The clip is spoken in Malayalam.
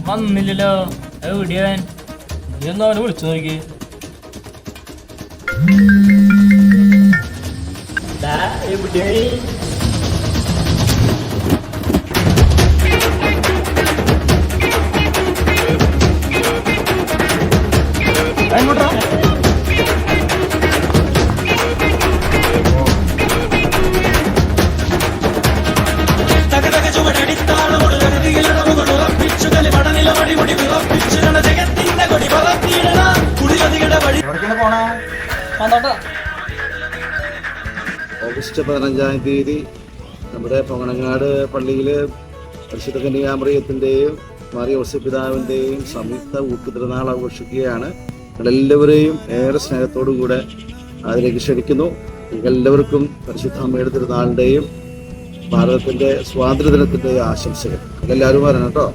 വന്നില്ലല്ലോ. എവിടെയാൻ? എന്നാ അവനെ വിളിച്ചു നോക്കി. എവിടെയായി? എങ്ങോട്ടാ? ഓഗസ്റ്റ് 15-ാം തീയതി നമ്മുടെ പൊങ്ങണങ്ങാട് പള്ളിയിൽ പരിശുദ്ധ കന്യാമറിയത്തിൻ്റെയും മാറിയ ഔസേപ്പിതാവിൻ്റെയും സംയുക്ത ഊട്ടുതിരുനാൾ ആഘോഷിക്കുകയാണ്. നിങ്ങളെല്ലാവരെയും ഏറെ സ്നേഹത്തോടു കൂടെ അതിലേക്ക് ക്ഷണിക്കുന്നു. എല്ലാവർക്കും പരിശുദ്ധ അമ്മയുടെ തിരുനാളിൻ്റെയും ഭാരതത്തിൻ്റെ സ്വാതന്ത്ര്യദിനത്തിൻ്റെയും ആശംസകൾ. എല്ലാവരും വരണം കേട്ടോ.